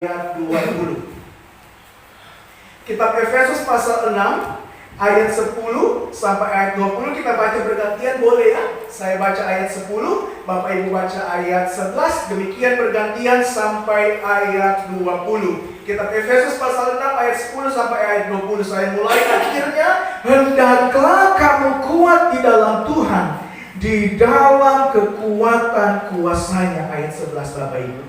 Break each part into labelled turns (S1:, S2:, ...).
S1: ayat 20. Kitab Efesus pasal 6 ayat 10 sampai ayat 20 kita baca bergantian, boleh ya? Saya baca ayat 10, Bapak Ibu baca ayat 11, demikian bergantian sampai ayat 20. Kitab Efesus pasal 6 ayat 10 sampai ayat 20. Saya mulai akhirnya, hendaklah kamu kuat di dalam Tuhan, di dalam kekuatan kuasanya. Ayat 11 Bapak Ibu.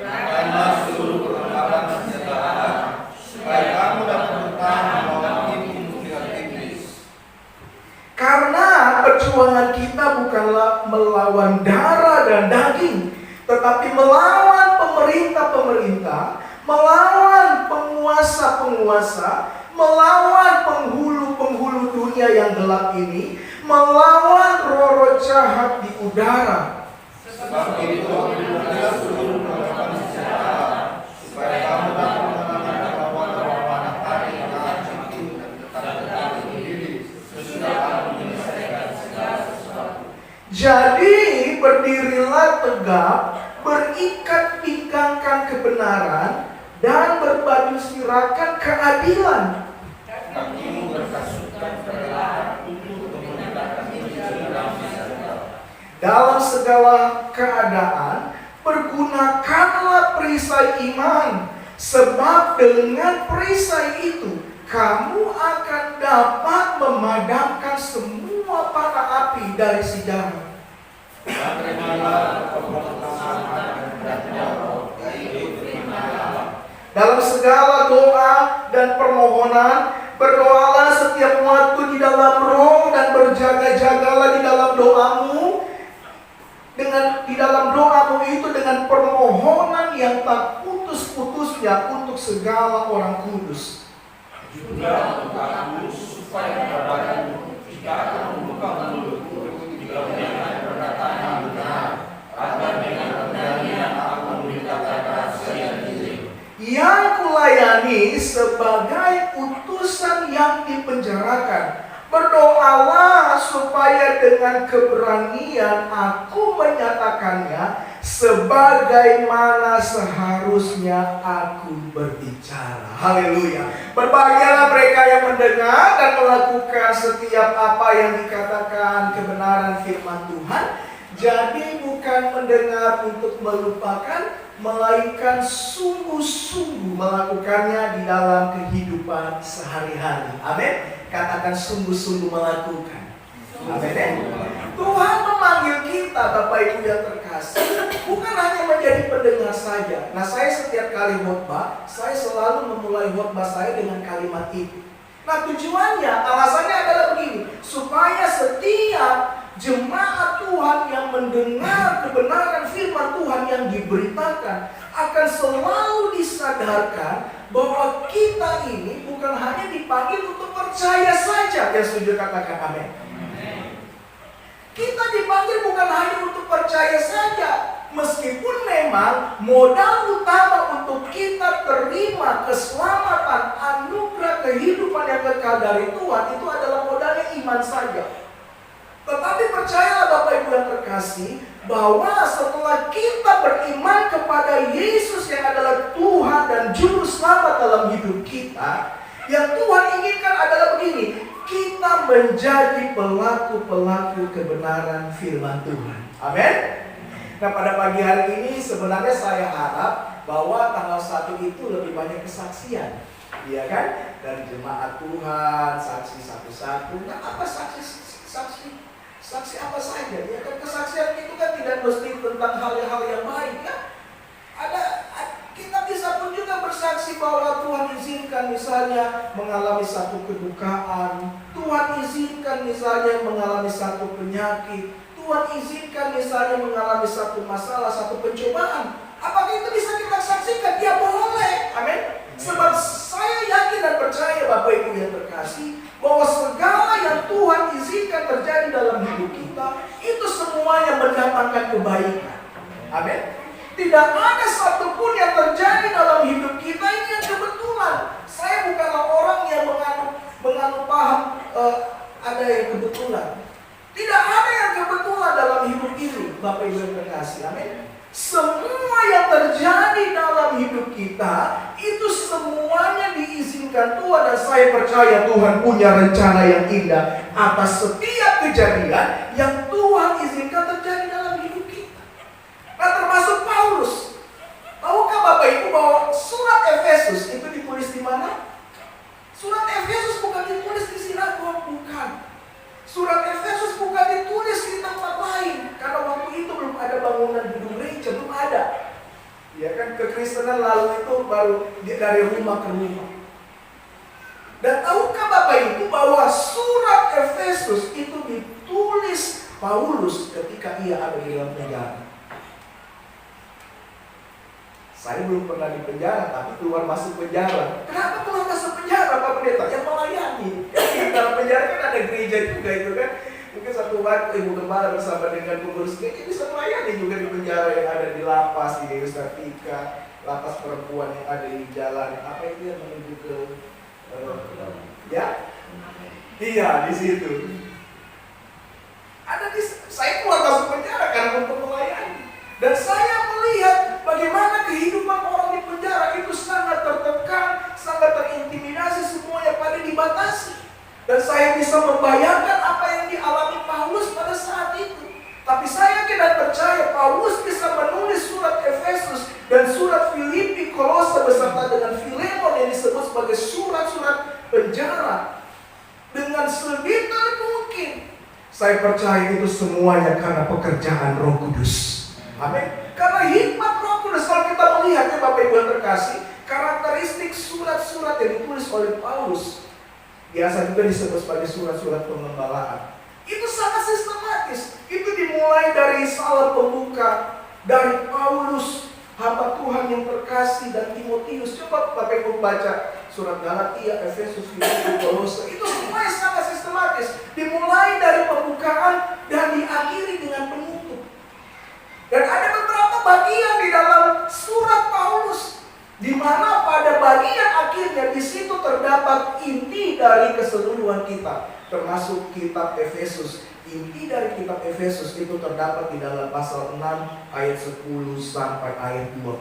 S2: Karena seluruh perlengkapan senjata Allah, supaya kamu dapat bertahan melawan tipu iblis.
S1: Karena perjuangan kita bukanlah melawan darah dan daging, tetapi melawan pemerintah-pemerintah, melawan penguasa-penguasa, melawan penghulu-penghulu dunia yang gelap ini, melawan roh-roh jahat di udara.
S2: Sebab itu ambillah seluruh perlengkapan senjata Allah, supaya kamu dapat mengalahkan lawan-lawan hari yang akan dan tetap berdiri sesudah kamu menyelesaikan segala sesuatu.
S1: Jadi berdirilah tegap, berikat pinggangkan kebenaran, dan berbaju sirahkan keadilan.
S2: Kakimu berkasutkan kerelaan untuk memerintahkan diri dalam segala.
S1: Dalam segala keadaan, pergunakanlah perisai iman, sebab dengan perisai itu kamu akan dapat memadamkan semua panah api dari si jahat.
S2: Dan terimalah kebersamaan dan beratnya roh hidup firman Allah.
S1: Dalam segala doa dan permohonan, berdoalah setiap waktu di dalam roh dan berjaga-jagalah di dalam doamu. Di dalam doamu itu dengan permohonan yang tak putus-putusnya untuk segala orang kudus.
S2: Juga untuk aku supaya kepadamu jika aku membuka mulutku, jika mendengar perkataan yang benar, agar dengan keberanian aku memberitakan rahasia diri.
S1: Yang kulayani sebagai utusan yang dipenjarakan. Berdoalah supaya dengan keberanian aku menyatakannya sebagaimana seharusnya aku berbicara. Haleluya. Berbahagialah mereka yang mendengar dan melakukan setiap apa yang dikatakan kebenaran firman Tuhan. Jadi bukan mendengar untuk melupakan, melainkan sungguh-sungguh melakukannya di dalam kehidupan sehari-hari. Amin. Katakan sungguh-sungguh melakukan. Amin ya. Tuhan memanggil kita, Bapak Ibu yang terkasih, bukan hanya menjadi pendengar saja. Nah, saya setiap kali khotbah, saya selalu memulai khotbah saya dengan kalimat itu. Nah, tujuannya, alasannya adalah begini, supaya setiap jemaat Tuhan yang mendengar kebenaran firman Tuhan yang diberitakan akan selalu disadarkan bahwa kita ini bukan hanya dipanggil untuk percaya saja. Yang setuju katakan amin. Kita dipanggil bukan hanya untuk percaya saja, meskipun memang modal utama untuk kita terima keselamatan, anugerah kehidupan yang kekal dari Tuhan itu adalah modalnya iman saja. Tetapi percayalah Bapak Ibu yang terkasih, bahwa setelah kita beriman kepada Yesus yang adalah Tuhan dan Juru Selamat dalam hidup kita, yang Tuhan inginkan adalah begini, kita menjadi pelaku-pelaku kebenaran firman Tuhan. Amin. Nah, pada pagi hari ini sebenarnya saya harap bahwa tanggal 1 itu lebih banyak kesaksian, iya kan? Dari jemaat Tuhan, saksi satu-satu. Nah, apa saksi apa saja? Ya kan, kesaksian itu kan tidak mesti tentang hal-hal yang baik ya. Kita bisa pun juga bersaksi bahwa Tuhan izinkan misalnya mengalami satu kedukaan, Tuhan izinkan misalnya mengalami satu penyakit, Tuhan izinkan misalnya mengalami satu masalah, satu pencobaan. Apakah itu bisa kita saksikan? Ya boleh. Amin. Sebab saya yakin dan percaya Bapak Ibu yang terkasih, bahwa segala yang Tuhan izinkan terjadi dalam hidup kita, itu semuanya mendatangkan kebaikan. Amin. Tidak ada satupun yang terjadi dalam hidup kita ini yang kebetulan. Saya bukanlah orang yang menganut paham ada yang kebetulan. Tidak ada yang kebetulan dalam hidup ini, Bapak Ibu yang terkasih. Amin. Semua yang terjadi dalam hidup kita kita, itu semuanya diizinkan Tuhan. Dan saya percaya Tuhan punya rencana yang indah atas setiap kejadian yang Tuhan izinkan terjadi dalam hidup kita. Nah, termasuk Paulus. Tahukah Bapak Ibu bahwa surat Efesus itu ditulis di mana? Surat Efesus bukan ditulis di sinagog, bukan. Surat Efesus bukan ditulis di tempat lain, karena waktu itu belum ada bangunan gedung gereja, belum ada. Ya kan, kekristenan lalu itu baru dari rumah ke rumah. Dan tahukah Bapak Ibu bahwa surat Efesus itu ditulis Paulus ketika ia ada di dalam penjara. Saya belum pernah di penjara, tapi keluar masuk penjara. Kenapa keluar masuk penjara, Pak Pendeta? Yang melayani. Di dalam penjara kan ada gereja juga itu kan. Mungkin satu waktu Ibu Gembala bersama dengan pengurus gereja bisa melayani juga di penjara yang ada di lapas, di Dewi Sartika, lapas perempuan yang ada di jalan. Apa itu yang menuju ke ya? Iya, di situ. Saya keluar masuk penjara karena untuk melayani. Dan saya melihat bagaimana kehidupan orang di penjara itu sangat tertekan, sangat terintimidasi, semuanya pada dibatasi. Dan saya bisa membayangkan apa yang dialami Paulus pada saat itu. Tapi saya tidak percaya Paulus bisa menulis surat Efesus dan surat Filipi, Kolose beserta dengan Filemon yang disebut sebagai surat-surat penjara dengan sedetail mungkin. Saya percaya itu semuanya karena pekerjaan Roh Kudus. Amin. Karena hikmat Roh Kudus, kalau kita melihat ya Bapak Ibu yang terkasih, karakteristik surat-surat yang ditulis oleh Paulus biasa juga disebut sebagai surat-surat pengembalaan. Itu sangat sistematis. Itu dimulai dari salam pembuka dari Paulus, hamba Tuhan yang terkasih, dan Timotius. Coba Bapak Ibu baca surat Galatia, Efesus, Filipi, Kolose. Itu semuanya sangat sistematis. Dimulai dari pembukaan dan diakhiri dengan penutup. Dan ada beberapa bagian di dalam surat Paulus, di mana pada bagian akhirnya di situ terdapat inti dari keseluruhan kitab, termasuk kitab Efesus. Inti dari kitab Efesus itu terdapat di dalam pasal 6 ayat 10 sampai ayat 20.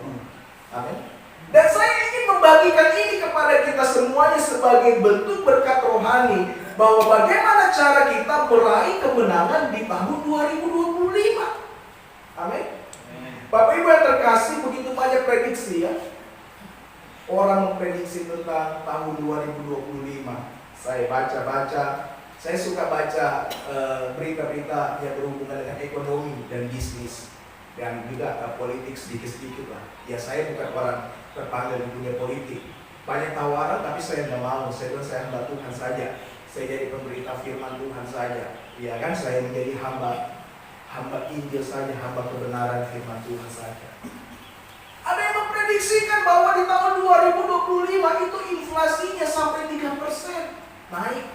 S1: Amin. Dan saya ingin membagikan ini kepada kita semuanya sebagai bentuk berkat rohani, bahwa bagaimana cara kita meraih kemenangan di tahun 2025. Amin. Bapak Ibu yang terkasih, begitu banyak prediksi ya. Orang memprediksi tentang tahun 2025. Saya baca-baca, saya suka baca berita-berita yang berhubungan dengan ekonomi dan bisnis, dan juga politik sedikit-sedikit lah. Ya, saya bukan orang terpanggil di dunia politik. Banyak tawaran tapi saya tidak mau. Saya bilang saya hamba Tuhan saja. Saya jadi pemberita firman Tuhan saja. Ya kan, saya menjadi hamba Injil saja, hamba kebenaran firman Tuhan saja. Ada yang memprediksikan bahwa di tahun 2025 itu inflasinya sampai 3% naik.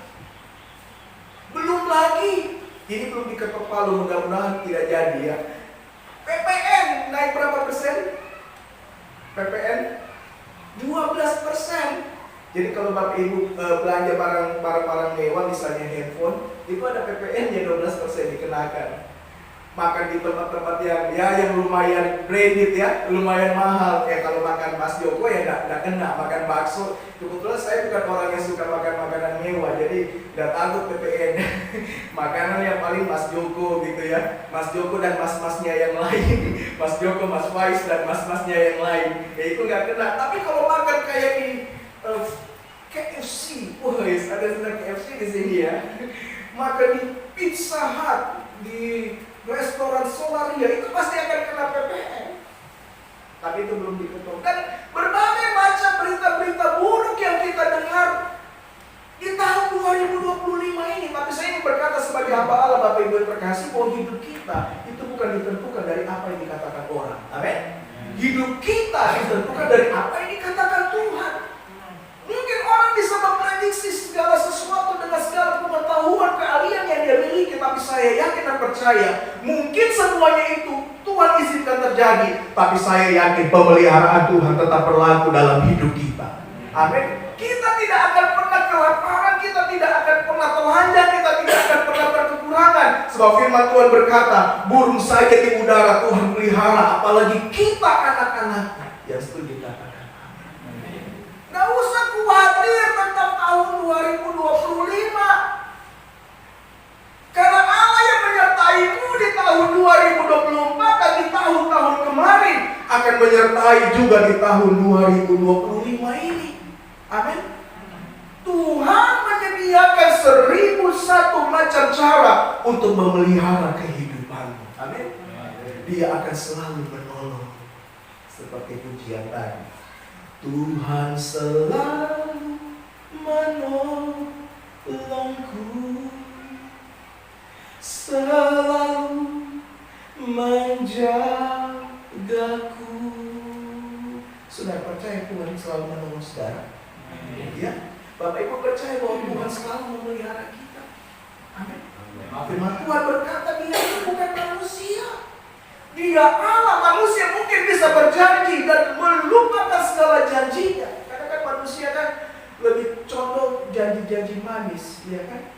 S1: Belum lagi, ini belum diketok palu, mudah-mudahan tidak jadi ya. PPN naik berapa persen? PPN 12%. Jadi kalau Bapak Ibu belanja barang-barang mewah, misalnya handphone, itu ada PPN-nya 12% dikenakan. Makan di tempat-tempat yang lumayan branded ya, lumayan mahal. Kalau makan Mas Joko ya enggak kena. Makan bakso, kebetulan saya bukan orang yang suka makan makanan mewah, jadi enggak takut PPN. Makanan yang paling Mas Joko gitu ya, Mas Joko dan mas-masnya yang lain. Mas Joko, Mas Faiz dan mas-masnya yang lain, ya itu enggak kena. Tapi kalau makan kayak di KFC, wah ada senang KFC di sini ya. Makan di Pizza Hut, di restoran Solaria, itu pasti akan kena PPN. Tapi itu belum diketok. Dan berbagai macam berita-berita buruk yang kita dengar di tahun 2025 ini. Tapi saya ingin berkata sebagai hamba Allah, Bapak Ibu yang terkasih, bahwa hidup kita itu bukan ditentukan dari apa yang dikatakan orang. Amin. Hidup kita ditentukan dari apa yang dikatakan Tuhan. Mungkin orang bisa memprediksi segala sesuatu dengan segala pengetahuan, keahlian yang dia miliki, tapi saya yakin dan percaya mungkin semuanya itu Tuhan izinkan terjadi, tapi saya yakin pemeliharaan Tuhan tetap berlaku dalam hidup kita. Amin. Kita tidak akan pernah kelaparan, kita tidak akan pernah telanjang, kita tidak akan pernah berkekurangan. Sebab firman Tuhan berkata, burung saja di udara Tuhan pelihara, apalagi kita anak-anaknya. Yang setuju katakan amin. kuasai juga di tahun 2025 ini. Amin. Tuhan menyediakan 1001 macam cara untuk memelihara kehidupanmu. Amin. Dia akan selalu menolong. Seperti pujian tadi. Tuhan selalu menolongku, selalu menjagaku. Saudara percaya Tuhan selalu menolong saudara? Ya, Bapak Ibu percaya bahwa Tuhan selalu memelihara kita. Amin. Firman Tuhan berkata Dia itu bukan manusia. Dia Allah. Manusia mungkin bisa berjanji dan melupakan segala janjinya. Karena kan manusia kan lebih condong janji-janji manis, ya kan?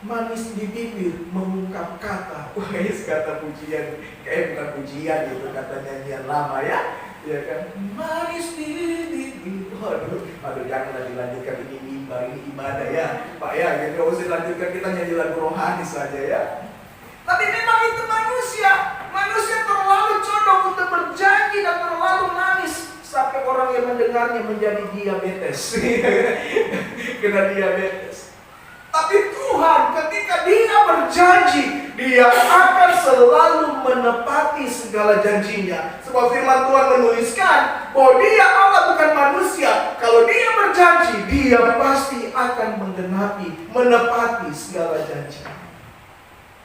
S1: Manis di bibir, mengungkap kata. Wah, ini kata pujian, kayak bukan pujian gitu, kata nyanyian lama ya. Ya kan? Manis di bibir. Aduh, janganlah dilanjutkan, ini mimbar, ini ibadah ya, Pak ya. Jadi nggak usah dilanjutkan, kita nyanyi lagu rohani saja ya. Tapi memang itu manusia. Manusia terlalu condong untuk berjanji dan terlalu manis sampai orang yang mendengarnya menjadi diabetes. Kena diabetes. Tapi Tuhan ketika Dia berjanji, Dia akan selalu menepati segala janjinya. Sebab firman Tuhan menuliskan bahwa Dia Allah bukan manusia. Kalau Dia berjanji, Dia pasti akan menggenapi, menepati segala janji.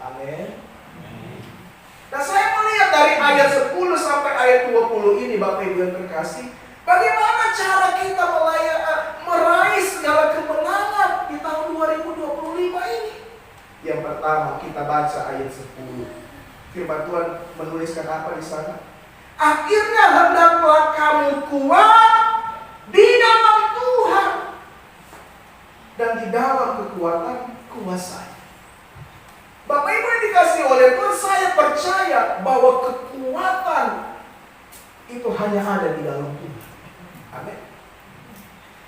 S1: Amin. Nah, saya melihat dari ayat 10 sampai ayat 20 ini, Bapak Ibu yang terkasih, bagaimana cara kita meraih segala kemenangan di tahun 2025 ini. Yang pertama, kita baca ayat 10. Firman Tuhan menuliskan apa di sana? Akhirnya hendaklah kamu kuat di dalam Tuhan dan di dalam kekuatan kuasa. Bapak Ibu yang dikasih oleh Tuhan, saya percaya bahwa kekuatan itu hanya ada di dalam Tuhan. Amin.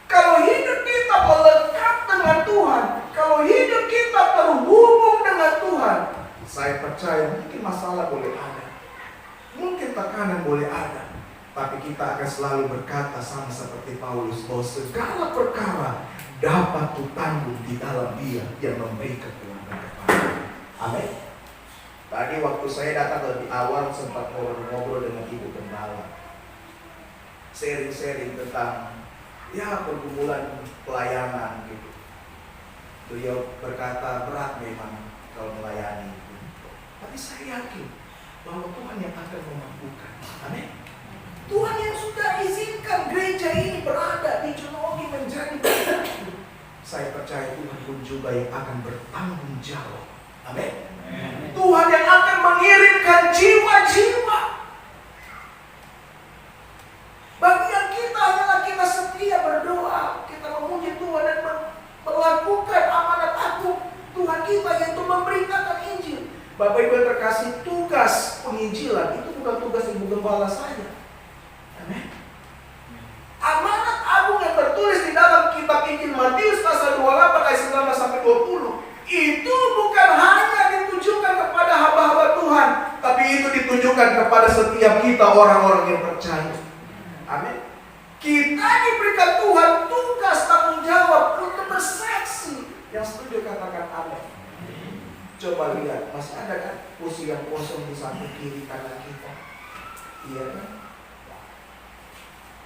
S1: Kalau hidup kita melekat dengan Tuhan, kalau hidup kita terhubung dengan Tuhan, saya percaya mungkin masalah boleh ada, mungkin tekanan boleh ada, tapi kita akan selalu berkata sama seperti Paulus bahwa segala perkara dapat kutanggung di dalam Dia yang memberi kekuatan kepada. Amin. Tadi waktu saya datang lebih awal sempat ngobrol dengan Ibu Gembala, sharing tentang pergumulan pelayanan gitu. Beliau berkata berat memang kalau melayani. Tapi saya yakin bahwa Tuhan yang akan memampukan. Amin. Tuhan yang sudah izinkan gereja ini berada di Jonogi menjadi berkat. Saya percaya Tuhan pun juga yang akan bertanggung jawab. Amin. Tuhan yang akan mengirimkan jiwa-jiwa. Bagian kita adalah kita setia berdoa, kita memuji Tuhan dan melakukan amanat agung Tuhan kita, yaitu memberitakan Injil. Bapak Ibu yang terkasih, tugas penginjilan itu bukan tugas Ibu Gembala saja. Amin. Amanat agung yang tertulis di dalam kitab Injil Matius pasal 28 ayat 19 sampai 20 itu bukan hanya ditujukan kepada hamba-hamba Tuhan, tapi itu ditujukan kepada setiap kita orang-orang yang percaya. Amin. Kita diberikan Tuhan tugas tanggung jawab untuk bersaksi. Yang setuju katakan amin. Coba lihat, masih ada kan kursi yang kosong di samping kiri kanan kita? Iya kan?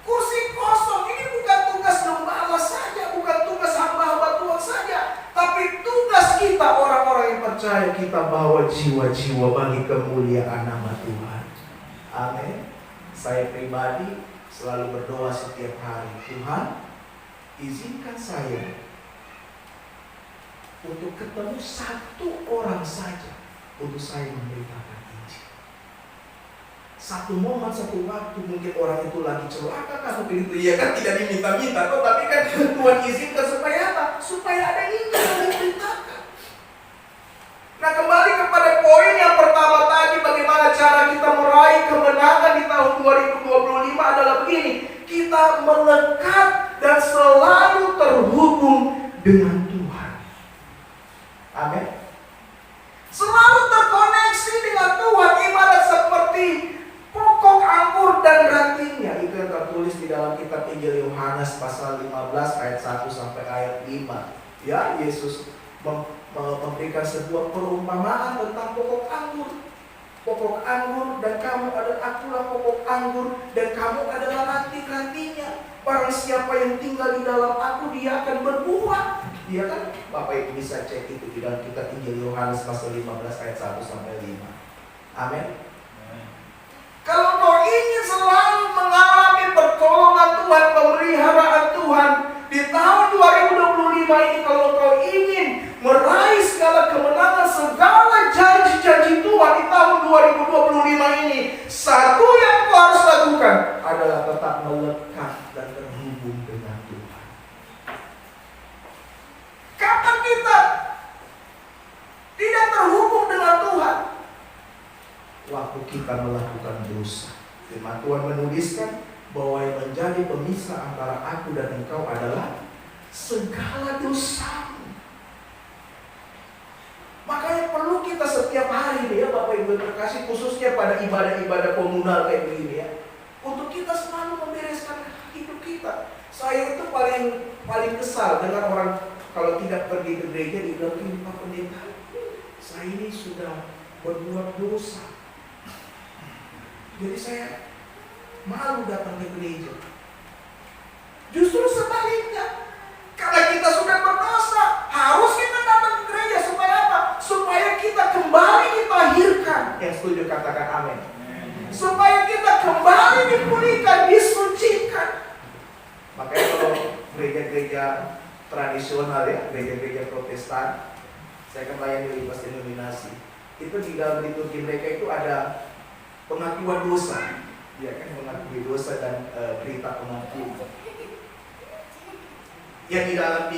S1: Kursi kosong ini bukan tugas gembala saja, bukan tugas hamba-hamba Tuhan saja, tapi tugas kita orang-orang yang percaya, kita bawa jiwa-jiwa bagi kemuliaan nama Tuhan. Amin. Saya pribadi selalu berdoa setiap hari, Tuhan, izinkan saya untuk ketemu satu orang saja untuk saya memberitakan Injil. Satu momen, satu waktu, mungkin orang itu lagi celaka kan, mungkin itu ya kan tidak diminta-minta kok, tapi kan Tuhan izinkan supaya apa? Supaya ada Injil yang diberitakan. Nah, kembali kepada poin yang pertama tadi, bagaimana cara kita meraih kemenangan di tahun 2025 adalah begini. Kita melekat dan selalu terhubung dengan Tuhan. Amin. Selalu terkoneksi dengan Tuhan, ibarat seperti pokok anggur dan tertulis di dalam kitab Injil Yohanes pasal 15 ayat 1 sampai ayat 5. Ya, Yesus memberikan sebuah perumpamaan tentang pokok anggur. Pokok anggur dan kamu adalah, akulah pokok anggur dan kamu adalah ranting-rantingnya. Barang siapa yang tinggal di dalam aku, dia akan berbuah. Dia kan, Bapak Ibu bisa cek itu di dalam kitab Injil Yohanes pasal 15 ayat 1 sampai 5. Amin. Kalau kau ingin selalu mengalami pertolongan Tuhan, pemeliharaan Tuhan di tahun 2025 ini, kalau kau ingin meraih segala kemenangan, segala janji-janji Tuhan di tahun 2025 ini, satu yang kau harus lakukan adalah tetap melekat dan terhubung dengan Tuhan. Kapan kita tidak terhubung dengan Tuhan? Waktu kita melakukan dosa. Firman Tuhan menuliskan bahwa yang menjadi pemisah antara aku dan engkau adalah segala dosamu. Makanya perlu kita setiap hari ya Bapak Ibu terkasih, khususnya pada ibadah-ibadah komunal kayak begini ya, untuk kita selalu membereskan hidup kita. Saya itu paling kesal dengan orang kalau tidak pergi ke gereja dibilang, ini Pak Pendeta, saya ini sudah berbuat dosa. Jadi saya malu datang ke gereja. Justru sebaliknya, karena kita sudah berdosa, harus kita datang ke gereja supaya apa? Supaya kita kembali ditahirkan. Yang setuju katakan amin. Supaya kita kembali dipulihkan, disucikan. Makanya kalau gereja-gereja tradisional ya, gereja-gereja Protestan, saya kan layani di pas denominasi. Itu di dalam liturgi mereka itu ada pengakuan dosa, ya kan, mengakui dosa dan berita pengakuan. Yang di dalam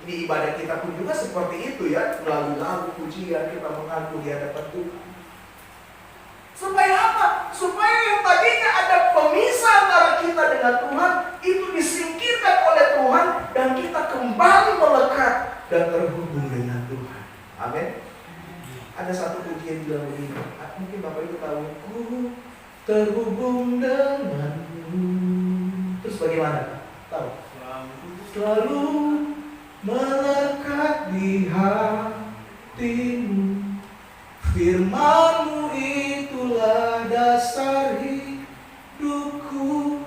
S1: di ibadah kita pun juga seperti itu ya, melalui lagu pujian kita mengaku di hadapan Tuhan. Supaya apa? Supaya yang tadinya ada pemisah antara kita dengan Tuhan itu disingkirkan oleh Tuhan dan kita kembali melekat dan terhubung dengan Tuhan. Amin. Ada satu pujian bilang begini, mungkin Bapak Ibu tahu, ku terhubung denganmu. Terus bagaimana? Tahu? Selalu melekat di hatimu. Firman-Mu itulah dasar hidupku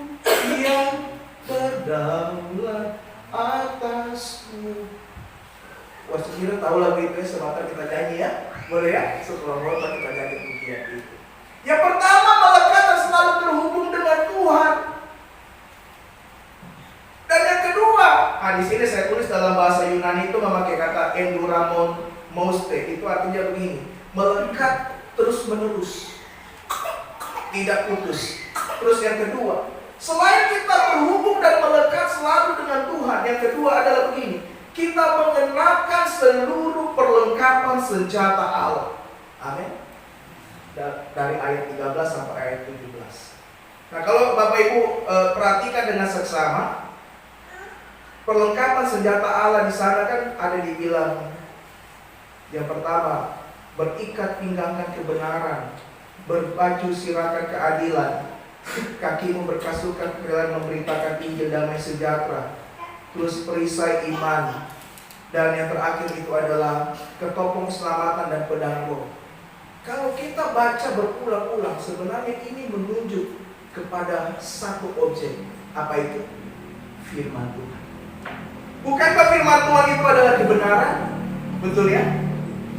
S1: yang berdaulat atasku. Wah, sekiranya tahu lagu itu ya, sebentar kita nyanyi ya. Boleh ya? Setelah kita nyanyi pujian itu. Yang pertama, melekat dan selalu terhubung dengan Tuhan. Dan yang kedua, di sini saya tulis dalam bahasa Yunani itu memakai kata enduramon moste. Itu artinya begini, melekat terus menerus, tidak putus. Terus yang kedua, selain kita terhubung dan melekat selalu dengan Tuhan, yang kedua adalah begini, kita mengenakan seluruh perlengkapan senjata Allah. Amin. Dari ayat 13 sampai ayat 17. Nah, kalau Bapak Ibu perhatikan dengan seksama, perlengkapan senjata Allah di sana kan ada dibilang, yang pertama, berikat pinggangkan kebenaran, berbaju sirahkan keadilan, kakimu berkasukan kebenaran, memberitakan Injil damai sejahtera, terus perisai iman, dan yang terakhir itu adalah ketopong keselamatan dan pedang roh. Kalau kita baca berulang-ulang, sebenarnya ini menunjuk kepada satu objek. Apa itu? Firman Tuhan. Bukankah firman Tuhan itu adalah kebenaran? Betul ya?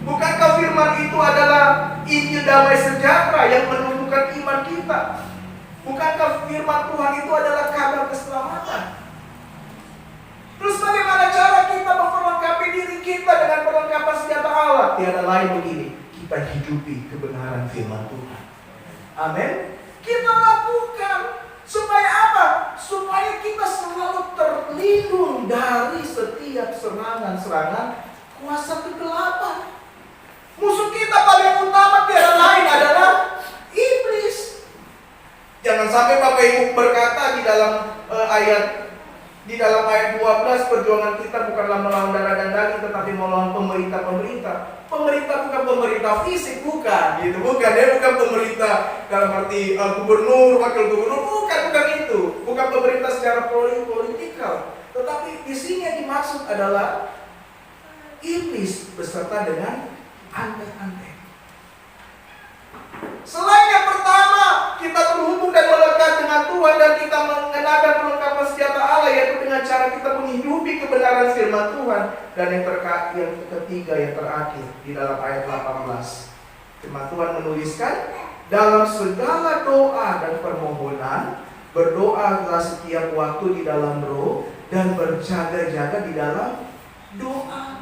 S1: Bukankah firman itu adalah Injil damai sejahtera yang menumbuhkan iman kita? Bukankah firman Tuhan itu adalah kabar keselamatan? Terus bagaimana cara kita memperlengkapi diri kita dengan perlengkapan senjata Allah? Tiada lain begini, kita hidupi kebenaran firman Tuhan. Amin. Kita lakukan supaya apa? Supaya kita selalu terlindung dari setiap serangan-serangan kuasa kegelapan. Musuh kita paling utama tiada lain adalah iblis. Jangan sampai Bapak Ibu berkata di dalam ayat Di dalam ayat 12, perjuangan kita bukanlah melawan darah dan daging, tetapi melawan pemerintah-pemerintah. Pemerintah bukan pemerintah fisik, bukan. Gitu, bukan. Dia bukan pemerintah dalam arti gubernur, wakil gubernur, bukan itu. Bukan pemerintah secara politikal. Tetapi di sini yang dimaksud adalah iblis beserta dengan antek-antek. Selain yang pertama, kita terhubung dan melekat dengan Tuhan dan kita mengenakan perlengkapan senjata Allah, yaitu dengan cara kita menghidupi kebenaran firman Tuhan. Dan yang ketiga, yang terakhir di dalam ayat 18, firman Tuhan menuliskan, dalam segala doa dan permohonan berdoalah setiap waktu di dalam roh dan berjaga-jaga di dalam doa.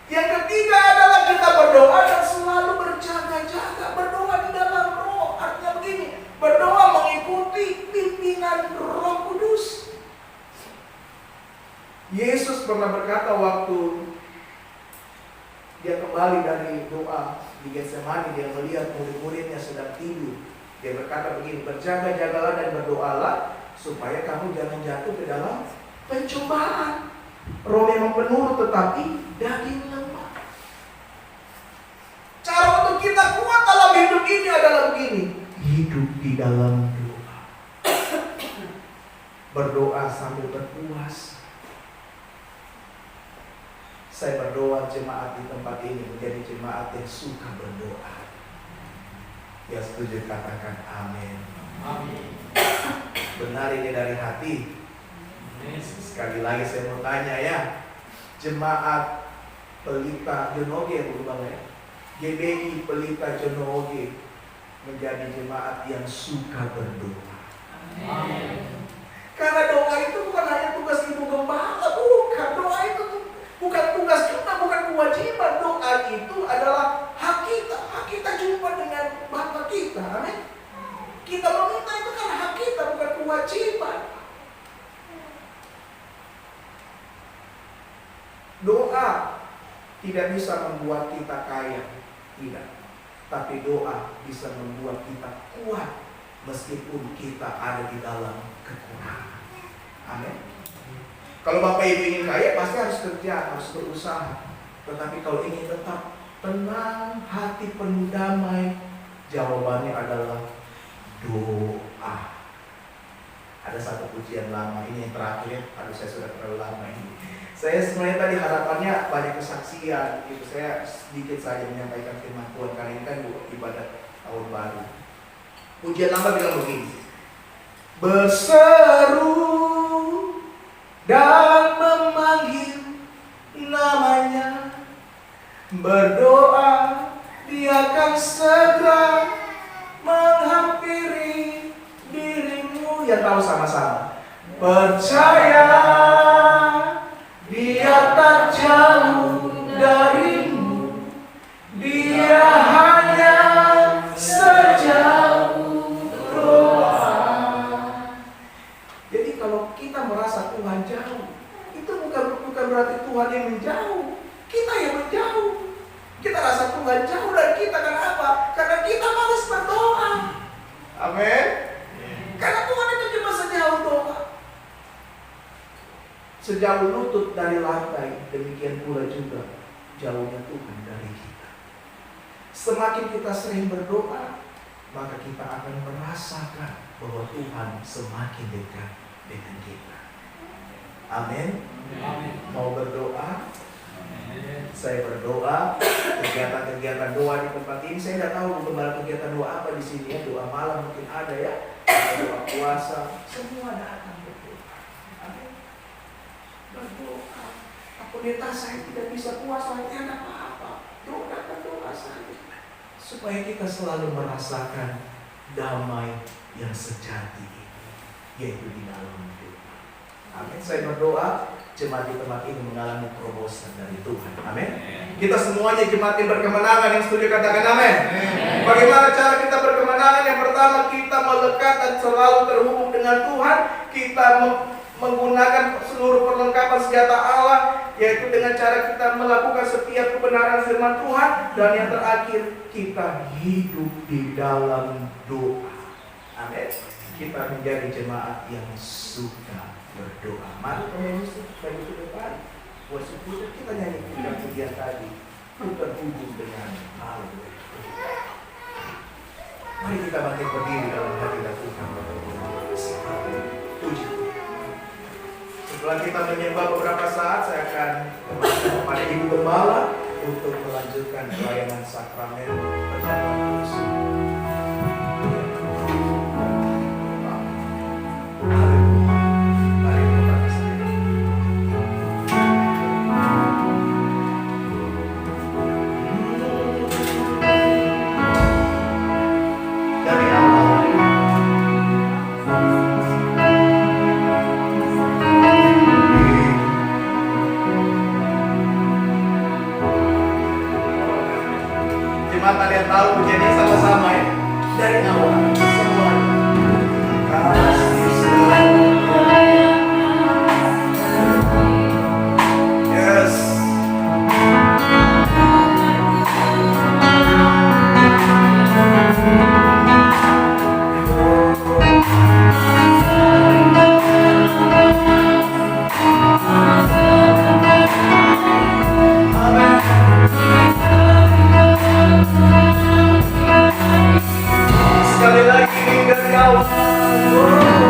S1: Yang ketiga adalah kita berdoa dan selalu berjaga-jaga. Berdoa di dalam roh. Artinya begini, berdoa mengikuti pimpinan Roh Kudus. Yesus pernah berkata waktu dia kembali dari doa di Getsemani, dia melihat murid-muridnya sedang tidur. Dia berkata begini, berjaga-jagalah dan berdoalah supaya kamu jangan jatuh ke dalam pencobaan. Roh memang penurut tetapi daging lemah. Cara untuk kita kuat dalam hidup ini adalah begini, hidup di dalam doa. Berdoa sambil berpuas. Saya berdoa jemaat di tempat ini menjadi jemaat yang suka berdoa. Yang setuju katakan amin.
S3: Amin.
S1: Benar ini dari hati. Sekali lagi saya mau tanya ya, jemaat Pelita Jonoge berubah ya? GBI Pelita Jonoge menjadi jemaat yang suka berdoa.
S3: Amin.
S1: Karena doa itu bukan hanya tugas ibu gembala, bukan. Doa itu bukan tugas kita, bukan kewajiban. Doa itu adalah hak kita. Hak kita jumpa dengan Bapa kita. Amin. Kita meminta itu kan hak kita, bukan kewajiban. Doa tidak bisa membuat kita kaya, tidak. Tapi doa bisa membuat kita kuat meskipun kita ada di dalam kekurangan. Amin. Kalau Bapak Ibu ingin kaya pasti harus kerja, harus berusaha. Tetapi kalau ingin tetap tenang, hati penuh damai, jawabannya adalah doa. Ada satu pujian lama, ini yang terakhir. Aduh, saya sudah terlalu lama ini. Saya sebenarnya tadi harapannya banyak kesaksian, gitu. Saya sedikit saja menyampaikan firman Tuhan karena ini kan ibadat tahun baru. Pujian lama bilang begini, berseru dan memanggil namanya, berdoa dia akan segera menghampiri dirimu. Yang tahu sama-sama, percaya dia tak jauh darimu, dia hanya sejauh doa. Jadi kalau kita merasa Tuhan jauh, itu bukan berarti Tuhan yang menjauh, kita yang menjauh. Kita rasa Tuhan jauh dari kita, kenapa? Karena kita malas berdoa. Amin. Karena Tuhan itu cuma sejauh doa. Sejauh lutut dari lantai, demikian pula juga jauhnya Tuhan dari kita. Semakin kita sering berdoa, maka kita akan merasakan bahwa Tuhan semakin dekat dengan kita. Amin. Mau berdoa? Saya berdoa, kegiatan-kegiatan doa di tempat ini. Saya tidak tahu gembala kegiatan doa apa di sini ya. Doa malam mungkin ada ya, doa puasa, semua datang. Berdoa. Pendeta saya tidak bisa puasa, tidak apa-apa. Doa saja. Supaya kita selalu merasakan damai yang sejati, yaitu di dalam doa. Amin. Saya berdoa jemaat di tempat ini mengalami terobosan dari Tuhan. Amin. Kita semuanya jemaat yang berkemenangan, yang setuju katakan amin. Bagaimana cara kita berkemenangan? Yang pertama, kita melekat dan selalu terhubung dengan Tuhan. Kita menggunakan seluruh perlengkapan senjata Allah, yaitu dengan cara kita melakukan setiap kebenaran firman Tuhan. Dan yang terakhir, kita hidup di dalam doa. Amin. Kita menjadi jemaat yang suka berdoa. Mari pemirsa bagi ke depan. Walaupun kita nyanyi pujian tadi, terhubung dengan Allah. Mari kita bangkit berdiri dalam hadirat Tuhan. Puji. Setelah kita menyembah beberapa saat, saya akan kembali kepada Ibu Gembala untuk melanjutkan pelayanan sakramen perjamuan kudus. Kalian tahu jadi sama-sama ya dari awal semua kasih yes sekali lagi dari awal. Oh.